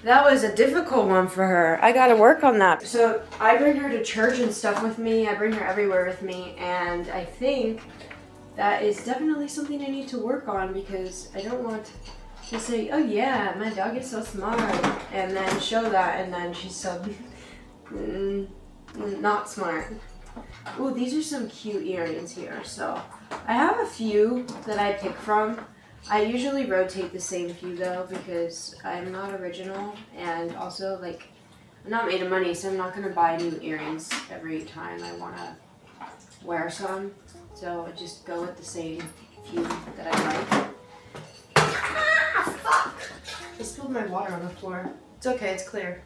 That was a difficult one for her. I gotta work on that. So I bring her to church and stuff with me. I bring her everywhere with me. And I think that is definitely something I need to work on, because I don't want to say, oh yeah, my dog is so smart, and then show that, and then she's so not smart. Ooh, these are some cute earrings here. So I have a few that I pick from. I usually rotate the same few though because I'm not original, and also like I'm not made of money, so I'm not gonna buy new earrings every time I wanna wear some. So I just go with the same few that I like. Ah, fuck! I spilled my water on the floor. It's okay, it's clear.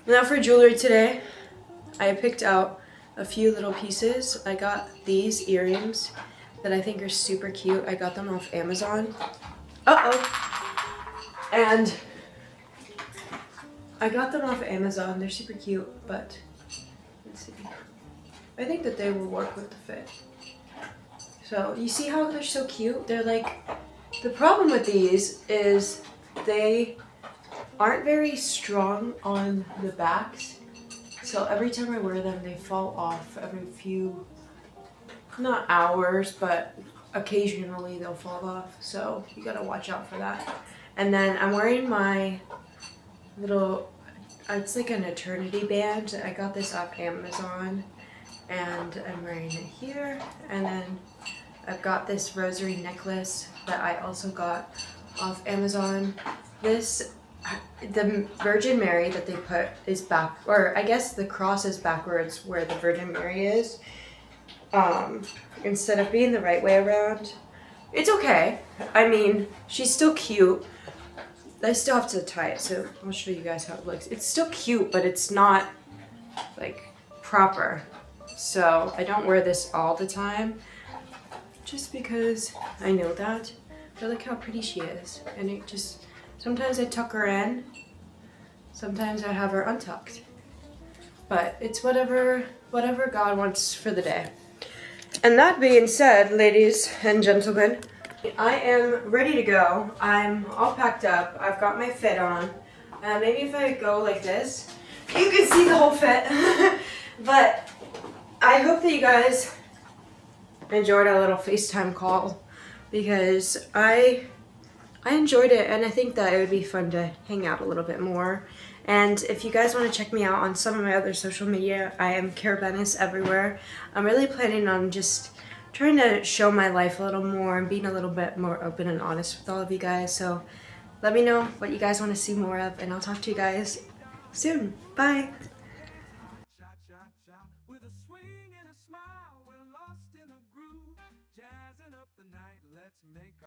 Now for jewelry today, I picked out a few little pieces. I got these earrings that I think are super cute. I got them off Amazon. And I got them off Amazon. They're super cute, but let's see. I think that they will work with the fit. So you see how they're so cute? They're like, the problem with these is they aren't very strong on the backs. So every time I wear them, they fall off every few, not hours, but occasionally they'll fall off. So you gotta watch out for that. And then I'm wearing my little, it's like an eternity band. I got this off Amazon and I'm wearing it here. And then I've got this rosary necklace that I also got off Amazon. This, the Virgin Mary that they put is back, or I guess the cross is backwards where the Virgin Mary is, instead of being the right way around. It's okay. I mean, she's still cute. I still have to tie it, so I'll show you guys how it looks. It's still cute, but it's not like proper. So I don't wear this all the time just because I know that. But look how pretty she is. And it just, sometimes I tuck her in, sometimes I have her untucked. But it's whatever God wants for the day. And that being said, ladies and gentlemen, I am ready to go. I'm all packed up. I've got my fit on. Maybe if I go like this, you can see the whole fit. But I hope that you guys enjoyed our little FaceTime call because I enjoyed it, and I think that it would be fun to hang out a little bit more. And if you guys want to check me out on some of my other social media, I am Carabenis everywhere. I'm really planning on just trying to show my life a little more and being a little bit more open and honest with all of you guys. So let me know what you guys want to see more of, and I'll talk to you guys soon. Bye!